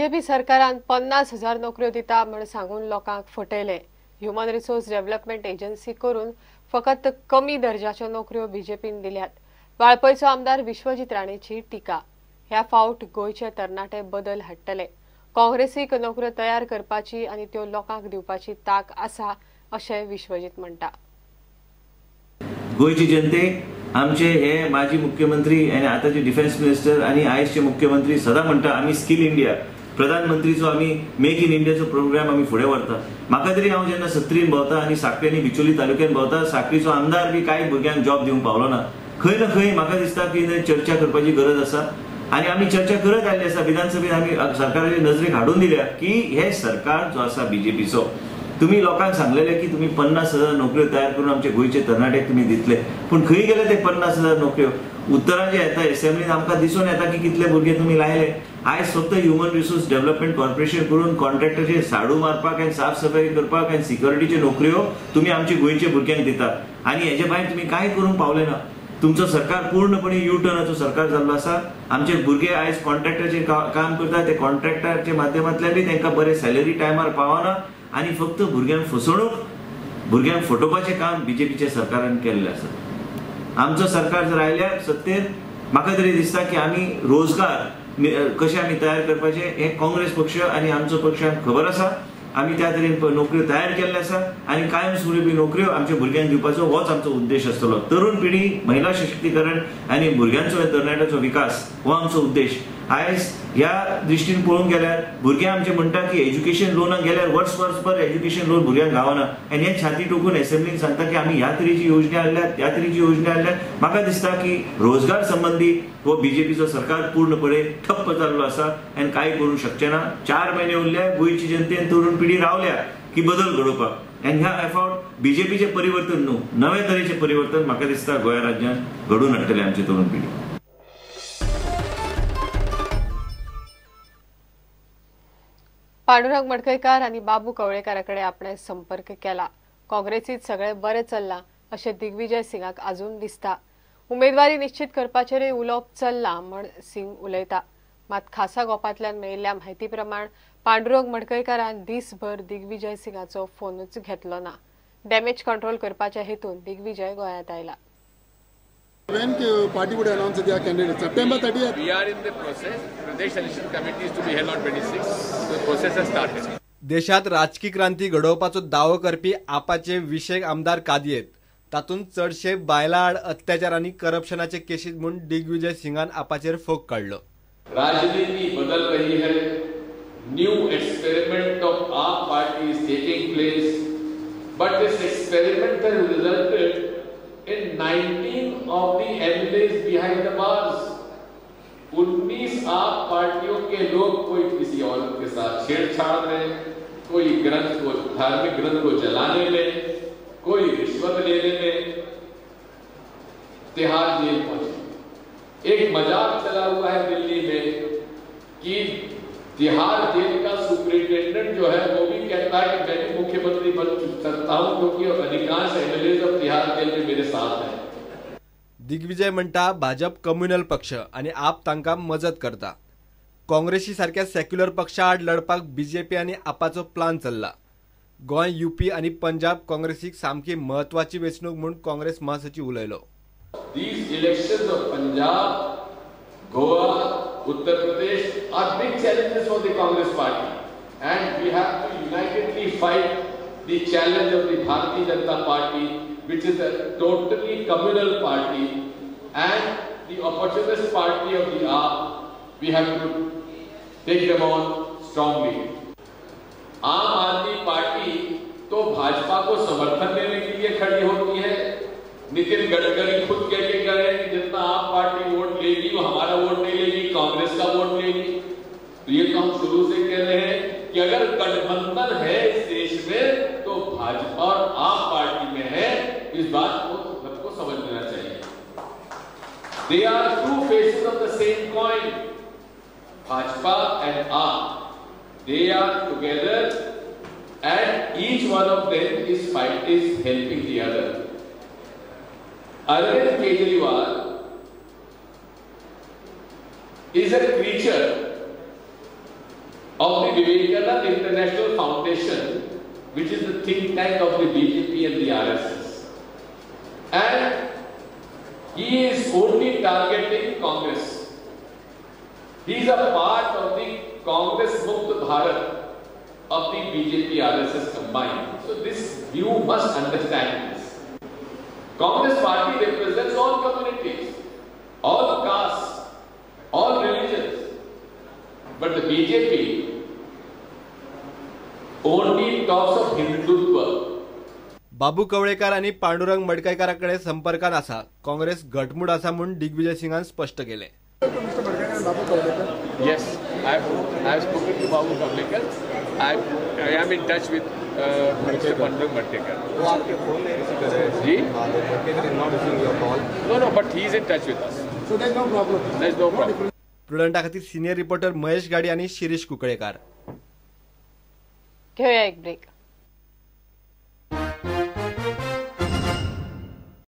BJP सरकारान 50,000 नोकऱ्यो दिता म्हण सांगून लोकांक फटयले। ह्युमन रिसोर्स डेव्हलपमेंट एजन्सी करून फकत कमी दर्जाच्यो नोकऱ्यो बीजेपीन दिल्यात। वाळपयचो आमदार विश्वजीत राणेची टिका। ह्या फावट गोंयचे तरणाटे बदल हाडटले। काँग्रेसीक नोकऱ्यो तयार करपाची आनी त्यो लोकांक दिवपाची ताक आसा अशें विश्वजीत म्हणटा। गोयची जनतेक आमचे हे माजी मुख्यमंत्री आणि आताचे डिफेन्स मिनिस्टर आणि आयजचे मुख्यमंत्री सदा म्हणटा आम्ही स्किल इंडिया प्रधानमंत्रीचो आम्ही मेक इन इंडियाचो प्रोग्राम आम्ही फुडें व्हरता। म्हाका तरी हांव जेन्ना सत्रीन भोंवता आनी साकळी आनी बिचोली तालुक्यान भोंवता, साकळीचो आमदार बी कांय भुरग्यांक जॉब दिवंक पावलो ना। खंय ना खंय म्हाका दिसता की चर्चा करपाची गरज आसा आणि आम्ही चर्चा करत आयल्ले आसा। विधानसभेत आम्ही सरकाराचे नजरेक हाडून दिल्या की हे सरकार जो आसा बीजेपीचो, तुम्ही लोकांक सांगलेले की तुम्ही 50,000 नोकऱ्यो तयार करून आमचे गोयचे तरणाट्याक तुम्ही दितले, पण खंय गेले ते 50,000 नोकऱ्यो? उत्तरां जे येता असेंब्लीन आमकां दिसून येता की कितले भुरगे तुम्ही लायले। आयज फक्त ह्युमन रिसोर्स डेव्हलपमेंट कॉर्पोरेशन करून कॉन्ट्रॅक्टरचे साडू मारपाक आनी साफ सफाई करपाक आनी सिक्युरिटीचे नोकऱ्यो तुम्ही आमचे गोयचे भुरग्यांक दितात आनी हेजे भायर तुम्ही कांय करूंक पावले ना। तुमचो सरकार पूर्णपणे यू टर्नाचो सरकार जाल्लो आसा। आमचे भुरगे आयज कॉन्ट्रॅक्टरचे काम करतात, ते कॉन्ट्रॅक्टरच्या माध्यमांतल्यान बी तांकां बरे सॅलरी टायमार पावना आणि फक्त भुरग्यांक फसवणूक, भुरग्यांक फटोवपाचे काम बीजेपीच्या सरकारान केल्ले आसा। आमचो सरकार जर आयल्यार सत्तेर म्हाका तरी दिसता की आमी रोजगार कशे आमी तयार करपाचे हे काँग्रेस पक्ष आणि आमचो पक्षाक खबर आसा। आमी त्या तरेन नोकऱ्यो तयार केल्ले आसा आणि कायमस्वरुपी नोकऱ्यो आमच्या भुरग्यांक दिवपाचो होच आमचो उद्देश आसतलो। तरुण पिढी, महिला सशक्तीकरण आणि भुरग्यांचो तरणाट्याचो विकास हो आमचो उद्देश। आयज ह्या दृष्टीन पळोवंक गेल्यार भुरगे आमचे म्हणटा की एज्युकेशन लोनाक गेल्यार वर्सभर एज्युकेशन लोन भुरग्यांक गावना आनी हे छाती टोकून असेंब्लीन सांगता की आमी ह्या तरेची योजना हाडल्यात, त्या तरेची योजना हाडल्यात। म्हाका दिसता की रोजगार संबंधी हो बीजेपीचो सरकार पूर्णपणे ठप्प जाल्लो आसा आनी कांय करूंक शकचे ना। 4 महिने उरले, गोयची जनतेन तरुण पिढी रावल्या की बदल घडोवपाक आनी ह्या फावट बीजेपीचे परिवर्तन न्हू, नवे तरेचे परिवर्तन म्हाका दिसता गोंय राज्यांत घडून हाडटले आमची तरुण पिढी। पांडुरंग मडकयकार आणि बाबू कवळेकाराकडे आपणे संपर्क केला। काँग्रेसीत सगळे बरे चल्ला अशें दिग्विजय सिंगाक अजून दिसता। उमेदवारी निश्चित करपाचेरय उलोवप चल्ला म्हण सिंग उलयता। मात खासा गोपांतल्यान मेळिल्ल्या म्हायती प्रमाण पांडुरंग मडकयकारान दिसभर दिग्विजय सिंगाचो फोनूच घेतलो ना। डॅमेज कंट्रोल करपाच्या हेतून दिग्विजय गोंयांत आयला। When party would announce their candidate? September 30th. We are in the process. Pradesh election committee is to be held on 26. The process has started. देशात राजकीय क्रांती घडोवपाचो दावो करपी आपाचे विशेष आमदार कादयेत। तातूंत चडशे बायलां आड अत्याचार आनी करप्शनाचे केसीस म्हूण दिग्विजय सिंगान आपाचेर फोग काडलो। राजनीति बदल रही है। न्यू एक्सपेरिमेंट ऑफ आम party is taking place, but this experiment has resulted in 19 of the MLAs behind the bars। 19 आप पार्टियों के लोग कोई किसी औरत के साथ छेड़छाड़ में, कोई ग्रंथ को, धार्मिक ग्रंथ को जलाने में, कोई रिश्वत लेने में तिहाड़ जेल पहुंचे। एक मजाक चला हुआ है दिल्ली में कि तिहाड़ जेल का सुपरिटेंडेंट जो है वो भी कहता है कि मैं भी मुख्यमंत्री बन सकता हूं क्योंकि अधिकांश एमएलए ऑफ तिहाड़ जेल में मेरे साथ हैं। दिग्विजय म्हणटा भाजप कम्युनल पक्ष आणि आप तांकां मजत करता। काँग्रेसी सारख्या सेक्युलर पक्षा आड लढपाक बीजेपी आणि आपाचो प्लान चल्ला। गोंय, यूपी आणि पंजाब काँग्रेसीक सामकी महत्वाची वेंचणूक म्हूण काँग्रेस महासचिव उलयलो। These elections of Punjab, Goa, Uttar Pradesh are big challenges for the Congress party, and we have to unitedly fight the challenge of the Bharatiya Janata Party, which is a totally communal party, and the opportunist party of the AAP। We have to take them on strongly। आम आदमी party तो भाजपा को समर्थन देने के लिए खड़ी होती है। नितिन गडकरी खुद कह के गए कि जितना आप पार्टी वोट लेगी वो हमारा वोट नहीं लेगी, कांग्रेस का वोट लेगी। तो ये तो हम शुरू से कह रहे हैं कि अगर गठबंधन है इस देश में तो भाजपा और आप पार्टी में है। इस बात को सबको समझ लेना चाहिए। They are two faces of the same coin, Bhajpa and आप। They are together and each one of them is helping the other। Arvind Kejriwal is a creature of the Vivekananda International Foundation, which is the think tank of the BJP and the RSS. And he is only targeting Congress. He is a part of the Congress Mukt Bharat of the BJP RSS combined. So this you must understand this. Congress party represents all communities, all castes, all religions. But the BJP only talks of Hindutva. बाबू कवळेकर आणि पांडुरंग मडकईकरांकडे संपर्कात असा काँग्रेस घटमूड असा म्हणून दिग्विजय सिंगान स्पष्ट केले. Yes, I've spoken to Babu Kavlekar. I am in touch with Mr. Pandurang Madkekar. No, but he is in touch with us. So there's no problem. There's no problem. प्रुडंटा खातीर senior reporter Mahesh गाडी आणि शिरीष कुकळेकर. घेऊया एक break.